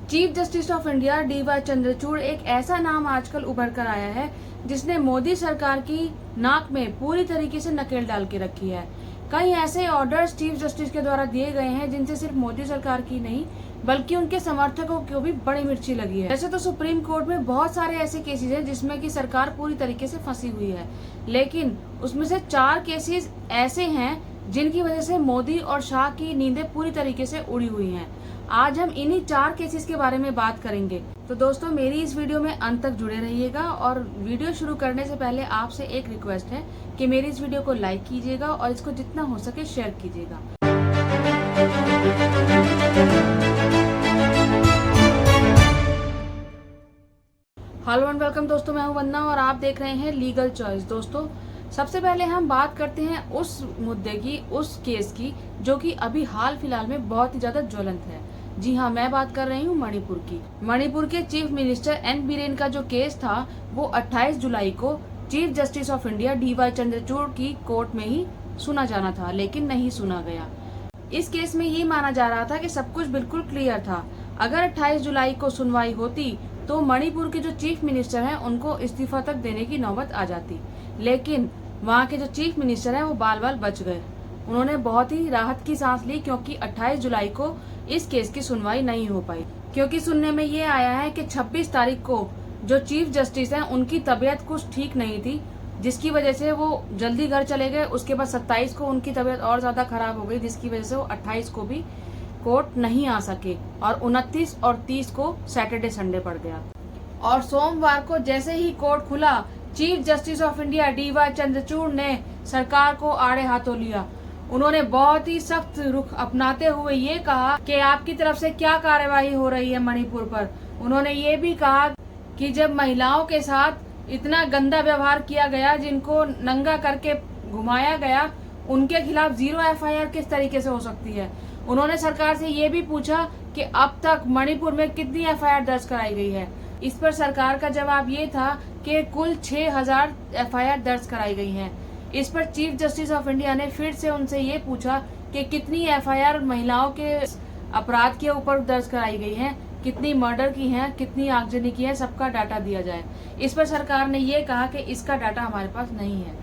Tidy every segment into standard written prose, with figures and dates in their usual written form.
Chief justice of India DY Chandrachud एक ऐसा नाम आजकल उभर कर आया है जिसने मोदी सरकार की नाक में पूरी तरीके से नकेल डाल के रखी है। कई ऐसे ऑर्डर्स चीफ जस्टिस के द्वारा दिए गए हैं जिनसे सिर्फ मोदी सरकार की नहीं बल्कि उनके समर्थकों को भी बड़ी मिर्ची लगी है। वैसे तो सुप्रीम कोर्ट में बहुत सारे ऐसे केसेस हैं जिसमें कि सरकार पूरी तरीके से फंसी हुई है, लेकिन उसमें से 4 केसेस ऐसे हैं जिनकी वजह से मोदी और शाह की नींदें पूरी तरीके से उड़ी हुई हैं। आज हम इन्हीं 4 केसेस के बारे में बात करेंगे। तो दोस्तों मेरी इस वीडियो में अंत तक जुड़े रहिएगा और वीडियो शुरू करने से पहले आपसे एक रिक्वेस्ट है कि मेरी इस वीडियो को लाइक कीजिएगा और इसको जितना हो सके शेयर कीजिएगा। हेलो एंड वेलकम दोस्तों, मैं हूं वंदना और आप देख रहे हैं लीगल चॉइस। दोस्तों सबसे पहले हम बात करते हैं उस मुद्दे की, उस केस की जो कि अभी हाल फिलहाल में बहुत ही ज्यादा ज्वलंत है। जी हाँ, मैं बात कर रही हूँ मणिपुर की। मणिपुर के चीफ मिनिस्टर एन बीरेन का जो केस था वो 28 जुलाई को chief justice of India DY Chandrachud की कोर्ट में ही सुना जाना था, लेकिन नहीं सुना गया। इस केस में ये माना जा रहा था कि सब कुछ बिल्कुल क्लियर था। अगर 28 जुलाई को सुनवाई होती तो मणिपुर के जो चीफ मिनिस्टर हैं उनको इस्तीफा तक देने की नौबत आ जाती, लेकिन वहाँ के जो चीफ मिनिस्टर हैं वो बाल बाल बच गए। उन्होंने बहुत ही राहत की सांस ली क्योंकि 28 जुलाई को इस केस की सुनवाई नहीं हो पाई, क्योंकि सुनने में ये आया है कि 26 तारीख को जो चीफ जस्टिस हैं उनकी तबीयत कुछ ठीक नहीं थी, जिसकी वजह से वो जल्दी घर चले गए। उसके बाद 27 को उनकी तबीयत और ज्यादा खराब हो गई, जिसकी वजह से वो 28 को भी कोर्ट नहीं आ सके और 29 और 30 को सैटरडे संडे पड़ गया। और सोमवार को जैसे ही कोर्ट खुला, chief justice of India DY Chandrachud ने सरकार को आड़े हाथों लिया। उन्होंने बहुत ही सख्त रुख अपनाते हुए ये कहा कि आपकी तरफ से क्या कार्यवाही हो रही है मणिपुर पर। उन्होंने ये भी कहा कि जब महिलाओं के साथ इतना गंदा व्यवहार किया गया, जिनको नंगा करके घुमाया गया, उनके खिलाफ 0 FIR किस तरीके से हो सकती है। उन्होंने सरकार से ये भी पूछा कि अब तक मणिपुर में कितनी FIR दर्ज कराई गई है। इस पर सरकार का जवाब ये था कि कुल 6000 FIR दर्ज कराई गई हैं। इस पर चीफ जस्टिस ऑफ इंडिया ने फिर से उनसे ये पूछा कि कितनी FIR महिलाओं के अपराध के ऊपर दर्ज कराई गई हैं, कितनी मर्डर की हैं, कितनी आगजनी की है, सबका डाटा दिया जाए। इस पर सरकार ने ये कहा कि इसका डाटा हमारे पास नहीं है।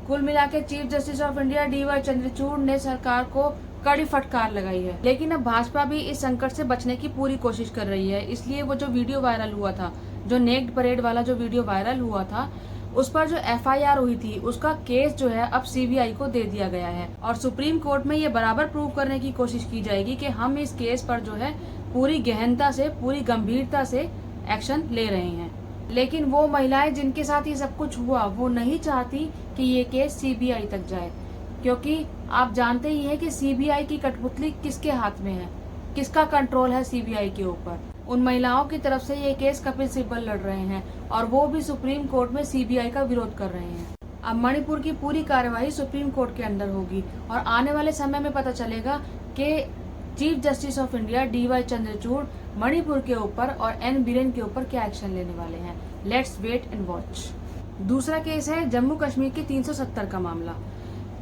कुल मिला के chief justice of India DY Chandrachud ने सरकार को कड़ी फटकार लगाई है। लेकिन अब भाजपा भी इस संकट से बचने की पूरी कोशिश कर रही है। इसलिए वो जो वीडियो वायरल हुआ था, जो नेक्ड परेड वाला जो वीडियो वायरल हुआ था, उस पर जो FIR हुई थी उसका केस जो है अब CBI को दे दिया गया है और सुप्रीम कोर्ट में ये बराबर प्रूव करने की कोशिश की जाएगी कि हम इस केस पर जो है पूरी गहनता से, पूरी गंभीरता से एक्शन ले रहे हैं। लेकिन वो महिलाएं जिनके साथ ये सब कुछ हुआ वो नहीं चाहती कि ये केस CBI तक जाए, क्योंकि आप जानते ही हैं कि CBI की कठपुतली किसके हाथ में है, किसका कंट्रोल है CBI के ऊपर। उन महिलाओं की तरफ से ये केस कपिल सिब्बल लड़ रहे हैं और वो भी सुप्रीम कोर्ट में CBI का विरोध कर रहे हैं। अब मणिपुर की पूरी कार्यवाही सुप्रीम कोर्ट के अंदर होगी और आने वाले समय में पता चलेगा कि chief justice of India DY Chandrachud Manipur के ऊपर और एन बीरेन के ऊपर क्या एक्शन लेने वाले हैं। Let's wait and watch. दूसरा केस है जम्मू कश्मीर के 370 का मामला।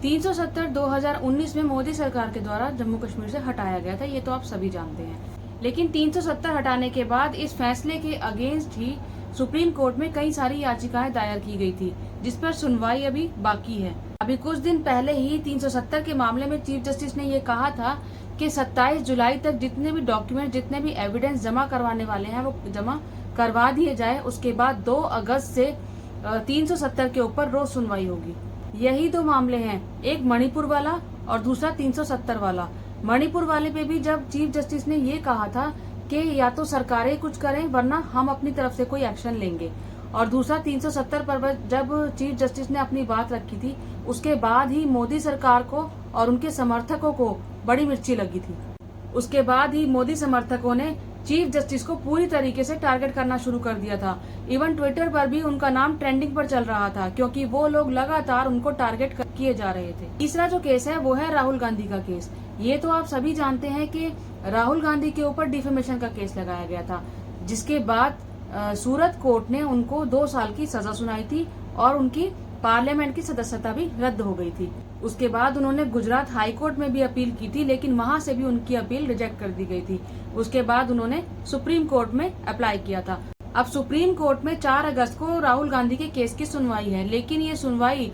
370 2019 में मोदी सरकार के द्वारा जम्मू कश्मीर से हटाया गया था, ये तो आप सभी जानते हैं। लेकिन 370 हटाने के बाद इस फैसले के अगेंस्ट ही सुप्रीम कोर्ट में कई सारी याचिकाएं दायर की गई थी, जिस पर सुनवाई अभी बाकी है। अभी कुछ दिन पहले ही 370 के मामले में चीफ जस्टिस ने ये कहा था कि 27 जुलाई तक जितने भी डॉक्यूमेंट, जितने भी एविडेंस जमा करवाने वाले हैं वो जमा करवा दिए जाए। उसके बाद 2 अगस्त से 370 के ऊपर रोज सुनवाई होगी। यही 2 मामले हैं, एक मणिपुर वाला और दूसरा 370 वाला। मणिपुर वाले पे भी जब चीफ जस्टिस ने ये कहा था कि या तो सरकारें कुछ करें वरना हम अपनी तरफ से कोई एक्शन लेंगे, और दूसरा 370 पर जब चीफ जस्टिस ने अपनी बात रखी थी उसके बाद ही मोदी सरकार को और उनके समर्थकों को बड़ी मिर्ची लगी थी। उसके बाद ही मोदी समर्थकों ने चीफ जस्टिस को पूरी तरीके से टारगेट करना शुरू कर दिया था। इवन ट्विटर पर भी उनका नाम ट्रेंडिंग पर चल रहा था, क्योंकि वो लोग लगातार उनको टारगेट किए जा रहे थे। तीसरा जो केस है वो है राहुल गांधी का केस। ये तो आप सभी जानते हैं कि राहुल गांधी के ऊपर डिफेमेशन का केस लगाया गया था, जिसके बाद सूरत कोर्ट ने उनको 2 साल की सजा सुनाई थी और उनकी पार्लियामेंट की सदस्यता भी रद्द हो गई थी। उसके बाद उन्होंने गुजरात हाई कोर्ट में भी अपील की थी, लेकिन वहां से भी उनकी अपील रिजेक्ट कर दी गई थी। उसके बाद उन्होंने सुप्रीम कोर्ट में अप्लाई किया था। अब सुप्रीम कोर्ट में 4 अगस्त को राहुल गांधी के केस की सुनवाई है, लेकिन ये सुनवाई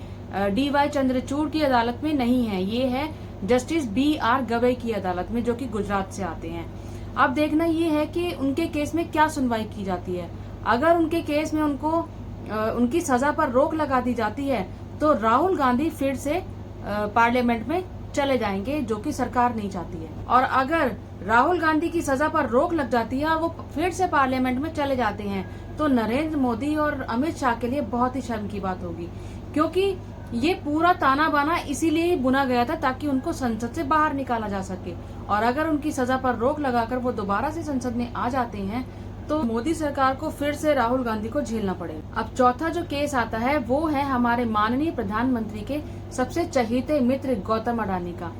DY चंद्रचूड़ की अदालत में नहीं है, ये है जस्टिस BR गवई की अदालत में, जो कि गुजरात से आते हैं। अब देखना ये है कि उनके केस में क्या सुनवाई की जाती है। अगर उनके केस में उनकी सजा पर रोक लगा दी जाती है तो राहुल गांधी फिर से पार्लियामेंट में चले जाएंगे, जो कि सरकार नहीं चाहती है। और अगर राहुल गांधी की सजा पर रोक लग जाती है और वो फिर से पार्लियामेंट में चले जाते हैं तो नरेंद्र मोदी और अमित शाह के लिए बहुत ही शर्म की बात होगी, क्योंकि ये पूरा ताना बाना इसीलिए ही बुना गया था ताकि उनको संसद से बाहर निकाला जा सके। और अगर उनकी सजा पर रोक लगाकर वो दोबारा से संसद में आ जाते हैं तो मोदी सरकार को फिर से राहुल गांधी को झेलना पड़ेगा। अब चौथा जो केस आता है वो है हमारे माननीय प्रधानमंत्री के सबसे चहीते मित्र गौतम अडानी का।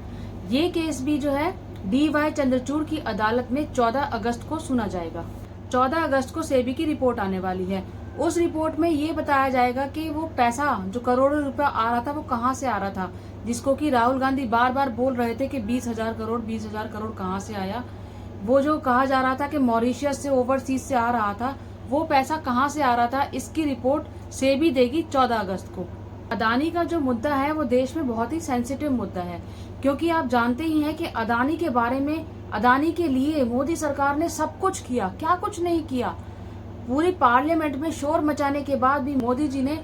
ये केस भी जो है DY चंद्रचूड़ की अदालत में 14 अगस्त को सुना जाएगा। 14 अगस्त को सेबी की रिपोर्ट आने वाली है। उस रिपोर्ट में ये बताया जाएगा कि वो पैसा जो करोड़ों रुपया आ रहा था वो कहाँ से आ रहा था, जिसको कि राहुल गांधी बार बार बोल रहे थे कि 20,000 करोड़ कहाँ से आया। वो जो कहा जा रहा था कि मॉरिशियस से, ओवरसीज से आ रहा था, वो पैसा कहाँ से आ रहा था, इसकी रिपोर्ट सेबी देगी 14 अगस्त को। अदानी का जो मुद्दा है वो देश में बहुत ही सेंसिटिव मुद्दा है, क्योंकि आप जानते ही हैं कि अदानी के बारे में, अदानी के लिए मोदी सरकार ने सब कुछ किया, क्या कुछ नहीं किया। पूरी पार्लियामेंट में शोर मचाने के बाद भी मोदी जी ने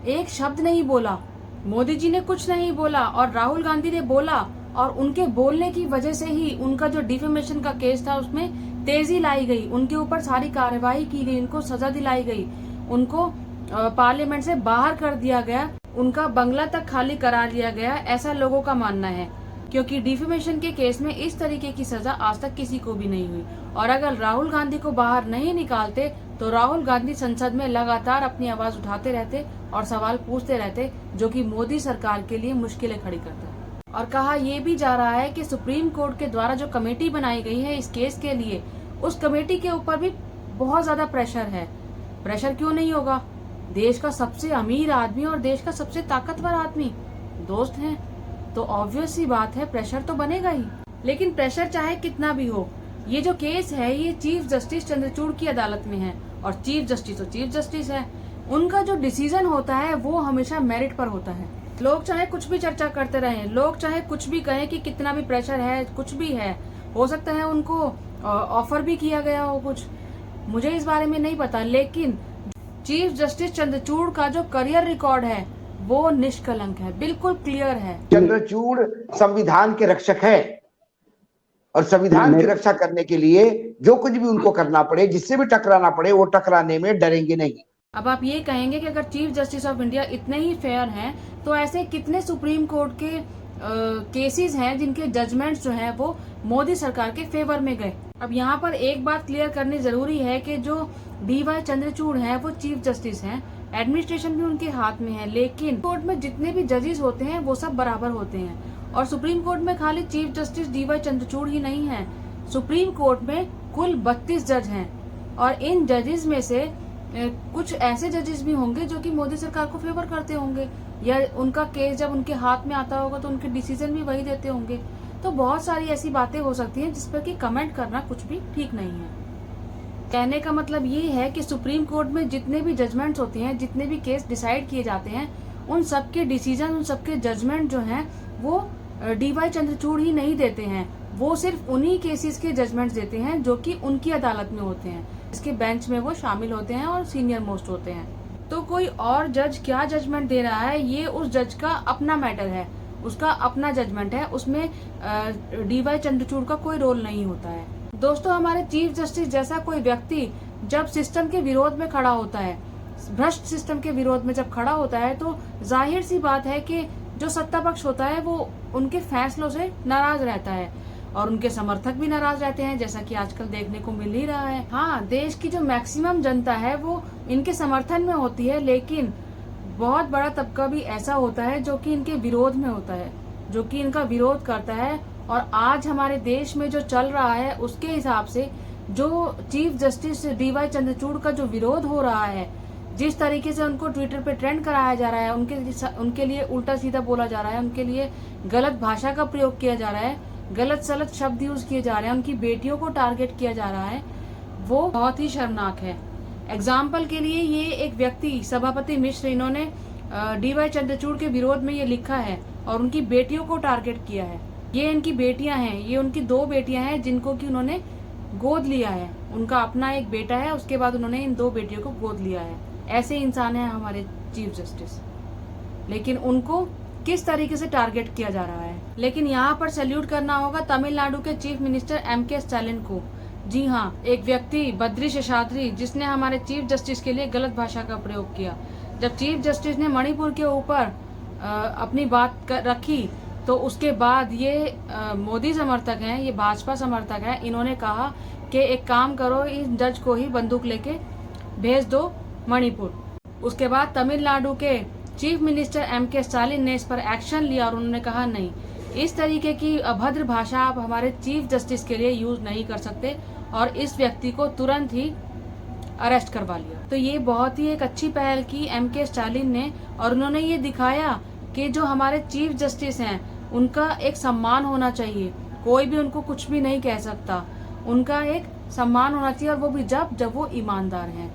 एक शब्द नहीं बोला, मोदी जी ने कुछ नहीं बोला और राहुल गांधी ने बोला, और उनके बोलने की वजह से ही उनका जो डिफेमेशन का केस था उसमें तेजी लाई गई, उनके ऊपर सारी कार्रवाई की गई, उनको सजा दिलाई गई, उनको पार्लियामेंट से बाहर कर दिया गया, उनका बंगला तक खाली करा लिया गया, ऐसा लोगों का मानना है। क्योंकि डिफेमेशन के केस में इस तरीके की सजा आज तक किसी को भी नहीं हुई। और अगर राहुल गांधी को बाहर नहीं निकालते तो राहुल गांधी संसद में लगातार अपनी आवाज उठाते रहते और सवाल पूछते रहते, जो कि मोदी सरकार के लिए मुश्किलें खड़ी करता है। और कहा यह भी जा रहा है कि सुप्रीम कोर्ट के द्वारा जो कमेटी बनाई गई है इस केस के लिए, उस कमेटी के ऊपर भी बहुत ज्यादा प्रेशर है। प्रेशर क्यों नहीं होगा, देश का सबसे अमीर आदमी और देश का सबसे ताकतवर आदमी दोस्त हैं, तो ऑब्वियस सी बात है प्रेशर तो बनेगा ही। लेकिन प्रेशर चाहे कितना भी हो, ये जो केस है ये चीफ जस्टिस चंद्रचूड़ की अदालत में है, और चीफ जस्टिस तो चीफ जस्टिस है, उनका जो डिसीजन होता है वो हमेशा मेरिट पर होता है। लोग चाहे कुछ भी चर्चा करते रहें, लोग चाहे कुछ भी कहें कि कितना भी प्रेशर है, कुछ भी है, हो सकता है उनको ऑफर भी किया गया हो कुछ, मुझे इस बारे में नहीं पता, लेकिन चीफ जस्टिस चंद्रचूड़ का जो करियर रिकॉर्ड है वो निष्कलंक है, बिल्कुल क्लियर है। चंद्रचूड़ संविधान के रक्षक है और संविधान की रक्षा करने के लिए जो कुछ भी उनको करना पड़े, जिससे भी टकराना पड़े, वो टकराने में डरेंगे नहीं। अब आप ये कहेंगे कि अगर चीफ जस्टिस ऑफ इंडिया इतने ही फेयर हैं तो ऐसे कितने सुप्रीम कोर्ट के केसेस हैं जिनके जजमेंट्स जो हैं वो मोदी सरकार के फेवर में गए। अब यहाँ पर एक बात क्लियर करनी जरूरी है कि जो DY चंद्रचूड़ हैं वो चीफ जस्टिस हैं, एडमिनिस्ट्रेशन भी उनके हाथ में है, लेकिन कोर्ट में जितने भी जजेस होते हैं वो सब बराबर होते हैं। और सुप्रीम कोर्ट में खाली चीफ जस्टिस DY चंद्रचूड़ ही नहीं है, सुप्रीम कोर्ट में कुल 32 जज हैं, और इन जजेस में से कुछ ऐसे जजेस भी होंगे जो कि मोदी सरकार को फेवर करते होंगे, या उनका केस जब उनके हाथ में आता होगा तो उनके डिसीजन भी वही देते होंगे। तो बहुत सारी ऐसी बातें हो सकती हैं जिस पर कि कमेंट करना कुछ भी ठीक नहीं है। कहने का मतलब ये है कि सुप्रीम कोर्ट में जितने भी जजमेंट्स होते हैं, जितने भी केस डिसाइड किए जाते हैं, उन सबके डिसीजन, उन सबके जजमेंट जो हैं वो DY चंद्रचूड़ ही नहीं देते हैं, वो सिर्फ उन्हीं केसेस के जजमेंट्स देते हैं जो कि उनकी अदालत में होते हैं, इसके बेंच में वो शामिल होते हैं और सीनियर मोस्ट होते हैं। तो कोई और जज क्या जजमेंट दे रहा है ये उस जज का अपना मैटर है, उसका अपना जजमेंट है, उसमें DY चंद्रचूड़ का कोई रोल नहीं होता है। दोस्तों, हमारे चीफ जस्टिस जैसा कोई व्यक्ति जब सिस्टम के विरोध में खड़ा होता है, भ्रष्ट सिस्टम के विरोध में जब खड़ा होता है, तो जाहिर सी बात है कि जो सत्ता पक्ष होता है वो उनके फैसलों से नाराज रहता है और उनके समर्थक भी नाराज रहते हैं, जैसा कि आजकल देखने को मिल ही रहा है। हाँ, देश की जो मैक्सिमम जनता है वो इनके समर्थन में होती है, लेकिन बहुत बड़ा तबका भी ऐसा होता है जो कि इनके विरोध में होता है, जो कि इनका विरोध करता है। और आज हमारे देश में जो चल रहा है उसके हिसाब से जो चीफ जस्टिस DY चंद्रचूड़ का जो विरोध हो रहा है, जिस तरीके से उनको ट्विटर पे ट्रेंड कराया जा रहा है, उनके लिए उल्टा सीधा बोला जा रहा है, उनके लिए गलत भाषा का प्रयोग किया जा रहा है, गलत सलत शब्द यूज किए जा रहे हैं, उनकी बेटियों को टारगेट किया जा रहा है, वो बहुत ही शर्मनाक है। एग्जाम्पल के लिए ये एक व्यक्ति सभापति मिश्र, इन्होंने DY चंद्रचूड़ के विरोध में ये लिखा है और उनकी बेटियों को टारगेट किया है। ये इनकी बेटियां हैं, ये उनकी 2 बेटियां हैं जिनको कि उन्होंने गोद लिया है। उनका अपना एक बेटा है, उसके बाद उन्होंने इन 2 बेटियों को गोद लिया है। ऐसे इंसान है हमारे चीफ जस्टिस, लेकिन उनको किस तरीके से टारगेट किया जा रहा है। लेकिन यहाँ पर सैल्यूट करना होगा तमिलनाडु के चीफ मिनिस्टर MK स्टालिन को। जी हाँ, एक व्यक्ति बद्री शेषाद्री जिसने हमारे चीफ जस्टिस के लिए गलत भाषा का प्रयोग किया। जब चीफ जस्टिस ने मणिपुर के ऊपर अपनी बात रखी तो उसके बाद ये मोदी समर्थक हैं, ये भाजपा समर्थक हैं, इन्होंने कहा कि एक काम करो, इस जज को ही बंदूक लेके भेज दो मणिपुर। उसके बाद तमिलनाडु के चीफ मिनिस्टर MK स्टालिन ने इस पर एक्शन लिया और उन्होंने कहा नहीं, इस तरीके की अभद्र भाषा आप हमारे चीफ जस्टिस के लिए यूज नहीं कर सकते और इस व्यक्ति को तुरंत ही अरेस्ट करवा लिया। तो ये बहुत ही एक अच्छी पहल की MK स्टालिन ने और उन्होंने ये दिखाया कि जो हमारे चीफ जस्टिस हैं उनका एक सम्मान होना चाहिए, कोई भी उनको कुछ भी नहीं कह सकता, उनका एक सम्मान होना चाहिए और वो भी जब वो ईमानदार हैं।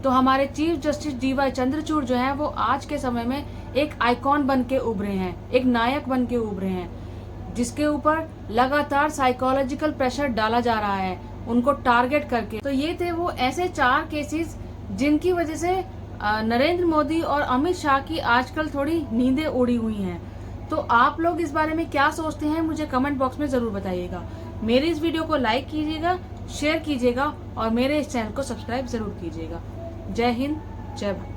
तो हमारे चीफ जस्टिस DY चंद्रचूड़ जो हैं वो आज के समय में एक आइकॉन बन के उभरे हैं, एक नायक बन के उभरे हैं, जिसके ऊपर लगातार साइकोलॉजिकल प्रेशर डाला जा रहा है उनको टारगेट करके। तो ये थे वो ऐसे 4 केसेस जिनकी वजह से नरेंद्र मोदी और अमित शाह की आजकल थोड़ी नींदें उड़ी हुई हैं। तो आप लोग इस बारे में क्या सोचते हैं मुझे कमेंट बॉक्स में जरूर बताइएगा। मेरी इस वीडियो को लाइक कीजिएगा, शेयर कीजिएगा और मेरे इस चैनल को सब्सक्राइब जरूर कीजिएगा। जय हिंद, जय भारत।